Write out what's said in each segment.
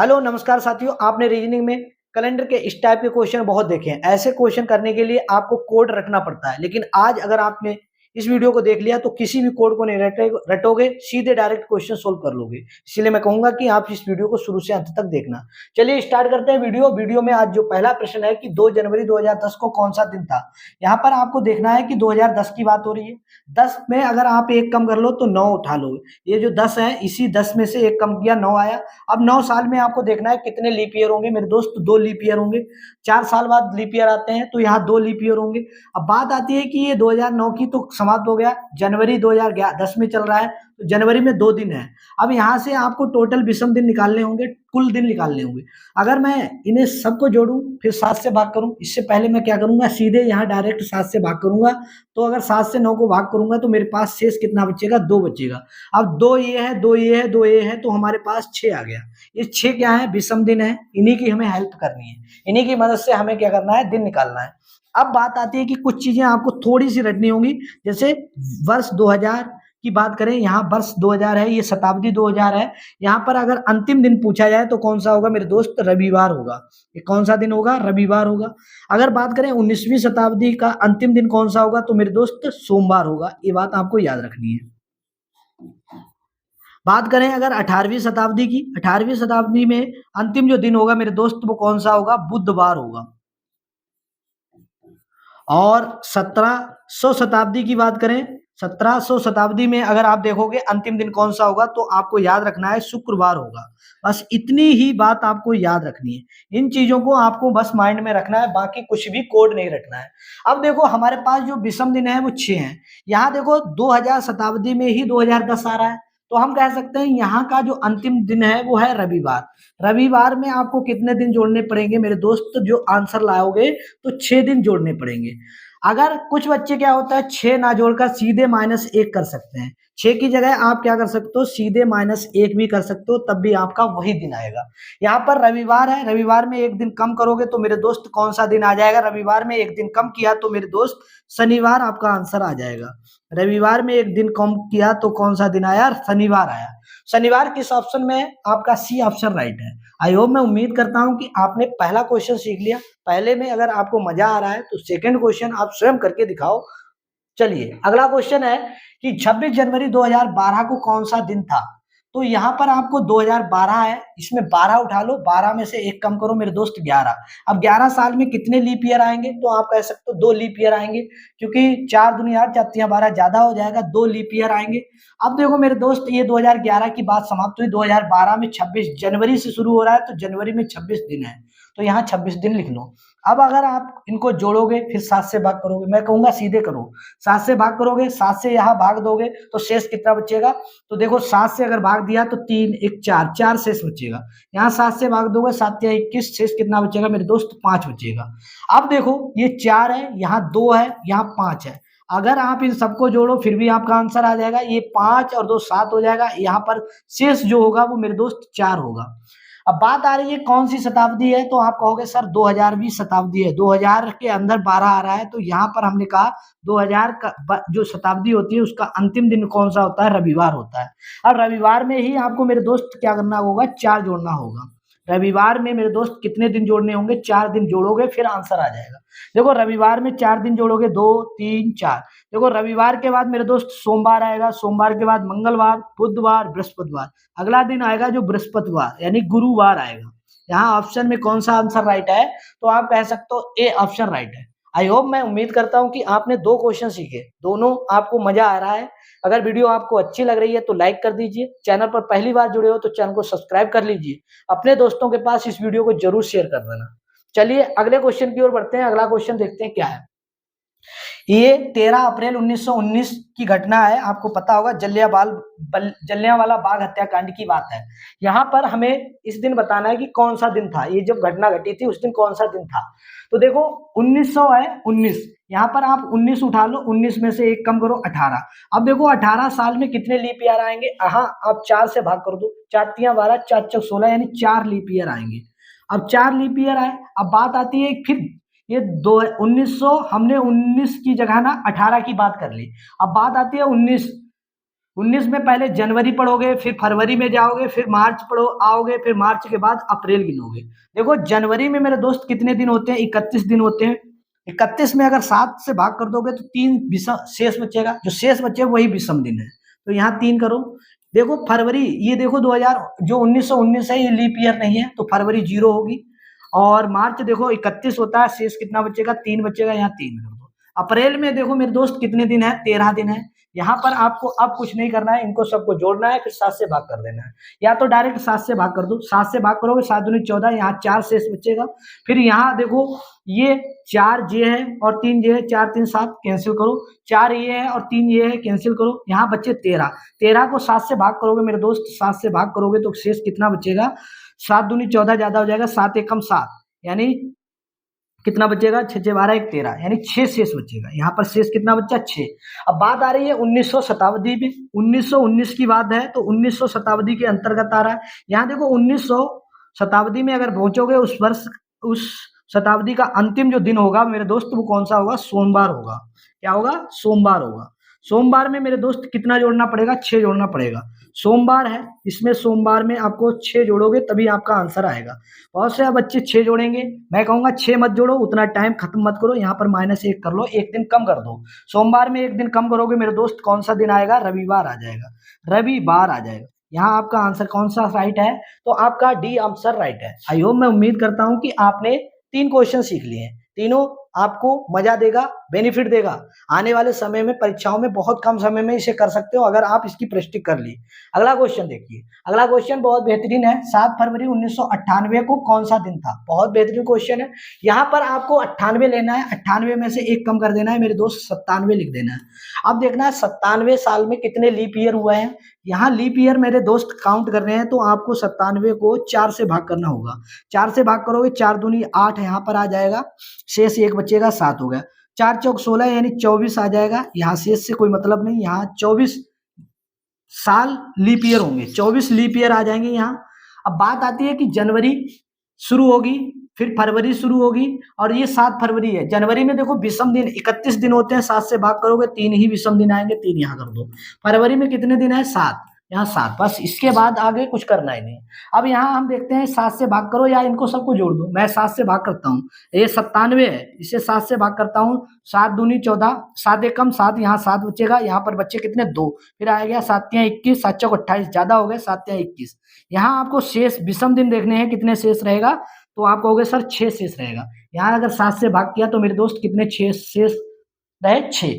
Hello नमस्कार साथियों, आपने रीजनिंग में कैलेंडर के इस टाइप के क्वेश्चन बहुत देखे हैं। ऐसे क्वेश्चन करने के लिए आपको कोड रटना पड़ता है, लेकिन आज अगर आपने इस वीडियो को देख लिया तो किसी भी कोड को नहीं रटोगे, सीधे डायरेक्ट क्वेश्चन सोल्व कर लोगे। इसलिए मैं कहूंगा कि आप इस वीडियो को शुरू से अंत तक देखना। चलिए स्टार्ट करते हैं वीडियो में आज जो पहला प्रश्न है कि 2 जनवरी 2010 को कौन सा दिन था। यहाँ पर आपको देखना है कि 2010 की बात हो रही है। 10 में अगर आप एक कम कर लो तो 9 उठा लो। ये जो 10 है, इसी 10 में से एक कम किया, 9 आया। अब 9 साल में आपको देखना है कितने लीप ईयर होंगे मेरे दोस्त। 2 लीप ईयर होंगे। 4 साल बाद लीप ईयर आते हैं, तो यहाँ 2 लीप ईयर होंगे। अब बात आती है कि ये 2009 की तो समाप्त हो गया, जनवरी 2010 में चल रहा है, तो जनवरी में 2 दिन है। अब यहाँ से आपको टोटल विषम दिन निकालने होंगे, कुल दिन निकालने होंगे। अगर मैं इन्हें सबको जोड़ूं फिर 7 से भाग करूं, इससे पहले मैं क्या करूंगा, सीधे यहाँ डायरेक्ट 7 से भाग करूंगा। तो अगर 7 से 9 को भाग करूंगा तो मेरे पास शेष कितना बचेगा, 2 बचेगा। अब 2 ये है, 2 ये है, 2 ये है, तो हमारे पास 6 आ गया। ये 6 क्या है, विषम दिन है। इन्हीं की हमें हेल्प करनी है, इन्हीं की मदद से हमें क्या करना है, दिन निकालना है। अब बात आती है कि कुछ चीजें आपको थोड़ी सी रटनी होंगी। जैसे वर्ष 2000 की बात करें, यहाँ वर्ष 2000 है, ये शताब्दी 2000 है। यहाँ पर अगर अंतिम दिन पूछा जाए तो कौन सा होगा मेरे दोस्त, रविवार होगा। ये कौन सा दिन होगा, रविवार होगा। अगर बात करें 19वीं शताब्दी का अंतिम दिन कौन सा होगा, तो मेरे दोस्त सोमवार होगा। ये बात आपको याद रखनी है। बात करें अगर 18वीं शताब्दी की, 18वीं शताब्दी में अंतिम जो दिन होगा मेरे दोस्त, वो कौन सा होगा, बुधवार होगा। और 1700 शताब्दी की बात करें, 1700 शताब्दी में अगर आप देखोगे अंतिम दिन कौन सा होगा, तो आपको याद रखना है शुक्रवार होगा। बस इतनी ही बात आपको याद रखनी है। इन चीजों को आपको बस माइंड में रखना है, बाकी कुछ भी कोड नहीं रखना है। अब देखो हमारे पास जो विषम दिन है वो 6 हैं। यहाँ देखो 2000 शताब्दी में ही 2010 आ रहा है, तो हम कह सकते हैं यहाँ का जो अंतिम दिन है वो है रविवार। रविवार में आपको कितने दिन जोड़ने पड़ेंगे मेरे दोस्त, जो आंसर लाओगे तो 6 दिन जोड़ने पड़ेंगे। अगर कुछ बच्चे क्या होता है, 6 ना जोड़कर सीधे -1 कर सकते हैं। 6 की जगह आप क्या कर सकते हो, सीधे -1 भी कर सकते हो, तब भी आपका वही दिन आएगा। यहाँ पर रविवार है, रविवार में एक दिन कम करोगे तो मेरे दोस्त कौन सा दिन आ जाएगा, रविवार में एक दिन कम किया तो मेरे दोस्त शनिवार आपका आंसर आ जाएगा। रविवार में एक दिन कम किया तो कौन सा दिन आया, शनिवार आया। शनिवार किस ऑप्शन में है, आपका सी ऑप्शन राइट है। आई होप, मैं उम्मीद करता हूं कि आपने पहला क्वेश्चन सीख लिया। पहले में अगर आपको मजा आ रहा है तो सेकंड क्वेश्चन आप स्वयं करके दिखाओ। चलिए अगला क्वेश्चन है कि 26 जनवरी 2012 को कौन सा दिन था। तो यहाँ पर आपको 2012 है, इसमें 12 उठा लो, 12 में से एक कम करो मेरे दोस्त, 11। अब 11 साल में कितने लीप ईयर आएंगे, तो आप कह सकते हो 2 लीप ईयर आएंगे, क्योंकि 4 दूनी 8, 4 तियां 12 ज्यादा हो जाएगा, 2 लीप ईयर आएंगे। अब देखो मेरे दोस्त, ये 2011 की बात समाप्त हुई, 2012 में 26 जनवरी से शुरू हो रहा है, तो जनवरी में 26 दिन है, तो यहाँ 26 दिन लिख लो। अब अगर आप इनको जोड़ोगे फिर 7 से भाग करोगे, मैं कहूंगा सीधे करो। 7 से भाग करोगे, 7 से यहाँ भाग दोगे तो शेष कितना बचेगा, तो देखो 7 से अगर भाग दिया तो 3 1 4, 4 शेष बचेगा। यहाँ 7 से भाग दोगे, 7 या 21, शेष कितना बचेगा मेरे दोस्त, 5 बचेगा। अब देखो ये 4 है, यहाँ 2 है, यहाँ 5 है। अगर आप इन सबको जोड़ो फिर भी आपका आंसर आ जाएगा। ये 5 और 2 7 हो जाएगा। यहाँ पर शेष जो होगा वो मेरे दोस्त 4 होगा। अब बात आ रही है कौन सी शताब्दी है, तो आप कहोगे सर 2000वीं शताब्दी है, 2000 के अंदर 12 आ रहा है, तो यहाँ पर हमने कहा 2000 का जो शताब्दी होती है उसका अंतिम दिन कौन सा होता है, रविवार होता है। अब रविवार में ही आपको मेरे दोस्त क्या करना होगा, 4 जोड़ना होगा। रविवार में मेरे दोस्त कितने दिन जोड़ने होंगे, 4 दिन जोड़ोगे फिर आंसर आ जाएगा। देखो रविवार में 4 दिन जोड़ोगे, 2 3 4। देखो रविवार के बाद मेरे दोस्त सोमवार आएगा, सोमवार के बाद मंगलवार, बुधवार, बृहस्पतिवार, अगला दिन आएगा जो बृहस्पतिवार यानी गुरुवार आएगा। यहाँ ऑप्शन में कौन सा आंसर राइट है, तो आप कह सकते हो ए ऑप्शन राइट है। आई होप, मैं उम्मीद करता हूं कि आपने 2 क्वेश्चन सीखे, दोनों आपको मजा आ रहा है। अगर वीडियो आपको अच्छी लग रही है तो लाइक कर दीजिए, चैनल पर पहली बार जुड़े हो तो चैनल को सब्सक्राइब कर लीजिए, अपने दोस्तों के पास इस वीडियो को जरूर शेयर कर देना। चलिए अगले क्वेश्चन की ओर बढ़ते हैं। अगला क्वेश्चन देखते हैं क्या है। ये 13 अप्रैल 1919 की घटना है, आपको पता होगा, जलियांवाला बाग हत्याकांड की बात है। यहाँ पर हमें इस दिन बताना है कि कौन सा दिन था, ये जब घटना घटी थी उस दिन कौन सा दिन था। तो देखो 1900 है, 19, यहाँ पर आप 19 उठा लो, 19 में से एक कम करो, 18। अब देखो 18 साल में कितने लीप ईयर आएंगे, हाँ आप 4 से भाग कर दो, 4 तियां 12, 4 चौक 16, यानी 4 लीप ईयर आएंगे। अब 4 लीप ईयर आए, अब बात आती है फिर ये 1900, हमने 19 की जगह ना 18 की बात कर ली। अब बात आती है 19, 19 में पहले जनवरी पढ़ोगे, फिर फरवरी में जाओगे, फिर मार्च पढ़ो आओगे, फिर मार्च के बाद अप्रैल गिनोगे। देखो जनवरी में मेरे दोस्त कितने दिन होते हैं, 31 दिन होते हैं। 31 में अगर 7 से भाग कर दोगे तो 3 विषम शेष बचेगा, जो शेष बचे वही विषम दिन है, तो यहाँ 3 करो। देखो फरवरी, ये देखो 2000 जो 1919 है ये लीप ईयर नहीं है, तो फरवरी 0 होगी। और मार्च देखो 31 होता है, शेष कितना बचेगा, 3 बचेगा, यहाँ 3 कर दो। अप्रैल में देखो मेरे दोस्त कितने दिन है, 13 दिन है। यहाँ पर आपको अब कुछ नहीं करना है, इनको सबको जोड़ना है, फिर 7 से भाग कर देना है, या तो डायरेक्ट 7 से भाग कर दो। 7 से भाग करोगे 7 दूनी 14, यहाँ 4 शेष बचेगा। फिर यहाँ देखो ये 4 ये है और 3 ये है, 4 3 7 कैंसिल करो, 4 ये है और 3 ये है कैंसिल करो, यहाँ बचे 13। 13 को 7 से भाग करोगे मेरे दोस्त, 7 से भाग करोगे तो शेष कितना बचेगा, 7 दूनी 14 ज्यादा हो जाएगा, 7 एकम 7, यानी कितना बचेगा, 6 6 12 1 13, यानी 6 शेष बचेगा। यहाँ पर शेष कितना बचा, 6। अब बात आ रही है 1900 शताब्दी में, 1919 की बात है तो 1900 शताब्दी के अंतर्गत आ रहा है। यहाँ देखो 1900 शताब्दी में अगर पहुंचोगे, उस वर्ष उस शताब्दी का अंतिम जो दिन होगा मेरे दोस्त, वो कौन सा होगा, सोमवार होगा। क्या होगा, सोमवार होगा। सोमवार में मेरे दोस्त कितना जोड़ना पड़ेगा, 6 जोड़ना पड़ेगा। सोमवार है, इसमें सोमवार में आपको 6 जोड़ोगे तभी आपका आंसर आएगा। बहुत से बच्चे 6 जोड़ेंगे, मैं कहूंगा 6 मत जोड़ो, उतना टाइम खत्म मत करो, यहाँ पर -1 कर लो, एक दिन कम कर दो। सोमवार में एक दिन कम करोगे मेरे दोस्त, कौन सा दिन आएगा, रविवार आ जाएगा, रविवार आ जाएगा। यहाँ आपका आंसर कौन सा राइट है, तो आपका डी आंसर राइट है। आई होप, मैं उम्मीद करता हूँ कि आपने 3 क्वेश्चन सीख लिए हैं, तीनों आपको मजा देगा, बेनिफिट देगा। आने वाले समय में परीक्षाओं में बहुत कम समय में इसे कर सकते हो, अगर आप इसकी प्रैक्टिस कर ली। अगला क्वेश्चन देखिए, अगला क्वेश्चन बहुत बेहतरीन है। 7 फरवरी 1998 को कौन सा दिन था, बहुत बेहतरीन क्वेश्चन है। यहाँ पर आपको 98 लेना है, 98 में से 1 कम कर देना है मेरे दोस्त, 97 लिख देना है। अब देखना है 97 साल में कितने लीप ईयर हुए हैं। यहाँ लीप ईयर मेरे दोस्त काउंट कर रहे हैं, तो आपको 97 को 4 से भाग करना होगा। 4 से भाग करोगे, 4 दूनी 8 यहाँ पर आ जाएगा, शेष 1 बचेगा, 7 हो गया। 4 चौक 16 यानी 24 आ जाएगा, यहाँ शेष से कोई मतलब नहीं, यहाँ 24 साल लीप ईयर होंगे, 24 लीप ईयर आ जाएंगे यहाँ। अब बात आती है कि जनवरी शुरू होगी, फिर फरवरी शुरू होगी, और ये 7 फरवरी है। जनवरी में देखो विषम दिन 31 दिन होते हैं, 7 से भाग करोगे 3 ही विषम दिन आएंगे, 3 यहाँ कर दो। फरवरी में कितने दिन है, 7, यहाँ 7, बस इसके बाद आगे कुछ करना ही नहीं। अब यहाँ हम देखते हैं 7 से भाग करो या इनको सबको जोड़ दो। मैं 7 से भाग करता हूँ, ये 97 है, इसे 7 से भाग करता हूँ, 7 दूनी 14, 7 एकम 7, यहाँ 7 बचेगा, यहाँ पर बच्चे कितने, 2, फिर आ गया 7 तियां 21, 7 चौक 28, ज्यादा हो गए, 7 तियां 21। यहाँ आपको शेष विषम दिन देखने हैं, कितने शेष रहेगा, तो आप कहोगे सर 6 शेष रहेगा। यहाँ अगर 7 से भाग किया तो मेरे दोस्त कितने 6 शेष रहे, 6।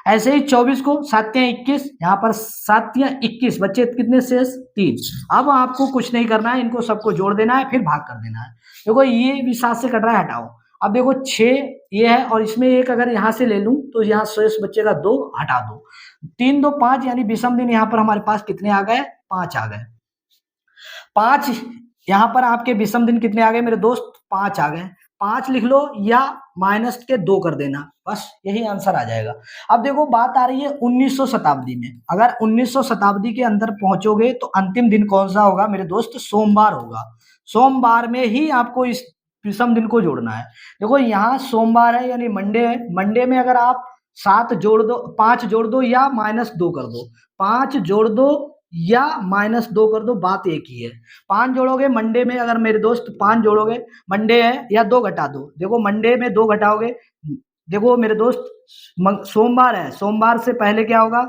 ऐसे ही 24 को 7 तियां 21, यहाँ पर 7 तियां 21, बच्चे कितने शेष, 3। अब आपको कुछ नहीं करना है, इनको सबको जोड़ देना है, फिर भाग कर देना है। देखो ये भी 7 से कट रहा है, हटाओ। अब देखो 6 ये है, और इसमें एक अगर यहाँ से ले लूं तो यहाँ शेष बचेगा 2, हटा दो। 3 2 5, यानी विषम दिन यहाँ पर हमारे पास कितने आ गए, 5 आ गए। 5 यहाँ पर आपके विषम दिन कितने आ गए मेरे दोस्त, 5 आ गए। 5 लिख लो या माइनस के 2 कर देना, बस यही आंसर आ जाएगा। अब देखो बात आ रही है 1900 शताब्दी में, अगर 1900 शताब्दी के अंदर पहुंचोगे तो अंतिम दिन कौन सा होगा मेरे दोस्त, सोमवार होगा। सोमवार में ही आपको इस विषम दिन को जोड़ना है। देखो यहाँ सोमवार है यानी मंडे है, मंडे में अगर आप 7 जोड़ दो, 5 जोड़ दो या -2 कर दो, 5 जोड़ दो या -2 कर दो, बात एक ही है। 5 जोड़ोगे मंडे में, अगर मेरे दोस्त 5 जोड़ोगे, मंडे है, या 2 घटा दो। देखो मंडे में 2 घटाओगे, देखो मेरे दोस्त सोमवार है, सोमवार से पहले क्या होगा,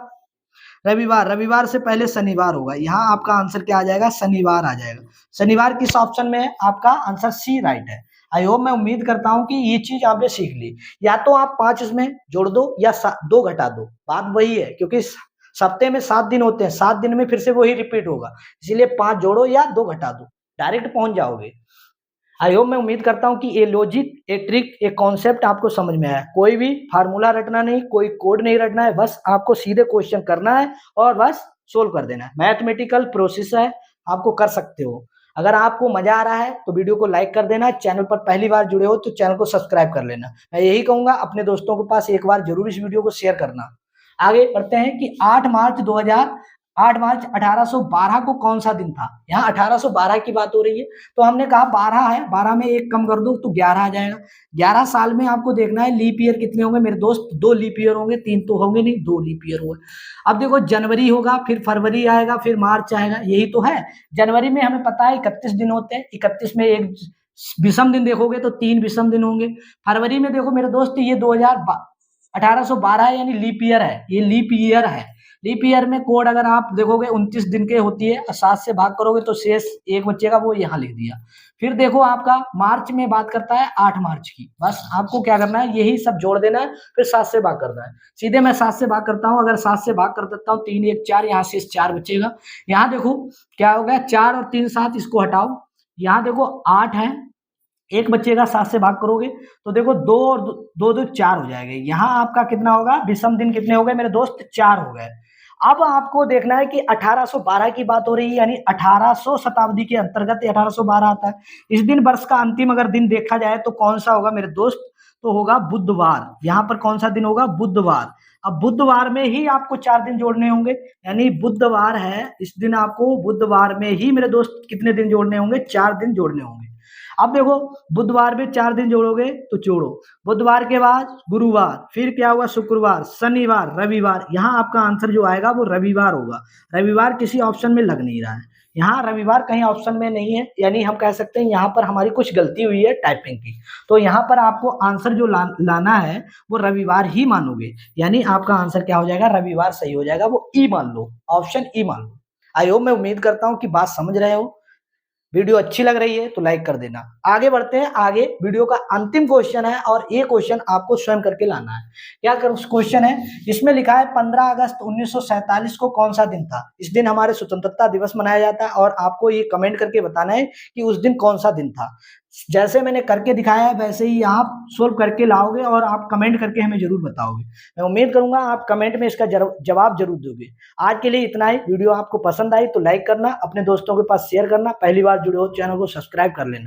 रविवार, रविवार से पहले शनिवार होगा। यहाँ आपका आंसर क्या आ जाएगा, शनिवार आ जाएगा। शनिवार किस ऑप्शन में है, आपका आंसर सी राइट है। आई होप, मैं उम्मीद करता हूं कि ये चीज आपने सीख ली। या तो आप 5 इसमें जोड़ दो या 2 घटा दो, बात वही है, क्योंकि सप्ताह में 7 दिन होते हैं, 7 दिन में फिर से वही रिपीट होगा, इसीलिए 5 जोड़ो या 2 घटा दो, डायरेक्ट पहुंच जाओगे। आई होप, मैं उम्मीद करता हूं कि ये लॉजिक, ये ट्रिक, ये कॉन्सेप्ट आपको समझ में आया। कोई भी फार्मूला रटना नहीं, कोई कोड नहीं रटना है, बस आपको सीधे क्वेश्चन करना है और बस सोल्व कर देना है। मैथमेटिकल प्रोसेस है, आपको कर सकते हो। अगर आपको मजा आ रहा है तो वीडियो को लाइक कर देना, चैनल पर पहली बार जुड़े हो तो चैनल को सब्सक्राइब कर लेना। मैं यही कहूंगा, अपने दोस्तों के पास एक बार जरूर इस वीडियो को शेयर करना। आगे बढ़ते हैं कि 8 मार्च 2000 8 मार्च 1812 को कौन सा दिन था? यहाँ 1812 की बात हो रही है, तो हमने कहा 12 है, 12 में 1 कम कर दो तो 11 आ जाएगा। 11 साल में आपको देखना है लीप ईयर कितने होंगे मेरे दोस्त, 2 लीप ईयर होंगे, 3 तो होंगे नहीं, 2 लीप ईयर होंगे। अब देखो जनवरी होगा, फिर फरवरी आएगा, फिर मार्च आएगा, यही तो है। जनवरी में हमें पता है 31 दिन होते हैं, 31 में एक विषम दिन देखोगे तो 3 विषम दिन होंगे। फरवरी में देखो मेरे दोस्त ये 1812 यानी लीप ईयर है, ये लीप ईयर है। लीप ईयर में कोड अगर आप देखोगे 29 दिन के होती है, 7 से भाग करोगे तो शेष एक बचेगा, वो यहाँ लिख दिया। फिर देखो आपका मार्च में बात करता है 8 मार्च की, बस आपको क्या करना है यही सब जोड़ देना है, फिर 7 से भाग करना है। सीधे मैं 7 से भाग करता हूँ, अगर 7 से भाग कर देता हूँ 3 1 4, यहाँ शेष 4 बचेगा। यहाँ देखो क्या हो गया, 4 और 3 7, इसको हटाओ। यहाँ देखो 8 है, एक बचेगा, 7 से भाग करोगे तो देखो 2 और 2 2 4 हो जाएगा। यहाँ आपका कितना होगा, विषम दिन कितने हो गए मेरे दोस्त, 4 हो गए। अब आपको देखना है कि 1812 की बात हो रही है, यानी 1800 शताब्दी के अंतर्गत 1812 आता है। इस दिन वर्ष का अंतिम अगर दिन देखा जाए तो कौन सा होगा मेरे दोस्त, तो होगा बुधवार। यहाँ पर कौन सा दिन होगा, बुधवार। अब बुधवार में ही आपको 4 दिन जोड़ने होंगे, यानी बुधवार है, इस दिन आपको बुधवार में ही मेरे दोस्त कितने दिन जोड़ने होंगे, 4 दिन जोड़ने होंगे। अब देखो बुधवार में 4 दिन जोड़ोगे तो जोड़ो, बुधवार के बाद गुरुवार, फिर क्या हुआ, शुक्रवार, शनिवार, रविवार। यहाँ आपका आंसर जो आएगा वो रविवार होगा। रविवार किसी ऑप्शन में लग नहीं रहा है, यहाँ रविवार कहीं ऑप्शन में नहीं है, यानी हम कह सकते हैं यहाँ पर हमारी कुछ गलती हुई है टाइपिंग की। तो यहाँ पर आपको आंसर जो लाना है वो रविवार ही मानोगे, यानी आपका आंसर क्या हो जाएगा, रविवार सही हो जाएगा, वो ई मान लो, ऑप्शन ई मान लो। आई होप, मैं उम्मीद करता हूँ कि बात समझ रहे हो। वीडियो अच्छी लग रही है तो लाइक कर देना। आगे बढ़ते हैं, आगे वीडियो का अंतिम क्वेश्चन है और ये क्वेश्चन आपको स्वयं करके लाना है। क्या क्वेश्चन है, इसमें लिखा है 15 अगस्त 1947 को कौन सा दिन था? इस दिन हमारे स्वतंत्रता दिवस मनाया जाता है और आपको ये कमेंट करके बताना है कि उस दिन कौन सा दिन था। जैसे मैंने करके दिखाया है वैसे ही आप सोल्व करके लाओगे और आप कमेंट करके हमें जरूर बताओगे। मैं उम्मीद करूंगा आप कमेंट में इसका जवाब जरूर दोगे। आज के लिए इतना ही। वीडियो आपको पसंद आई तो लाइक करना, अपने दोस्तों के पास शेयर करना, पहली बार जुड़े हो चैनल को सब्सक्राइब कर लेना।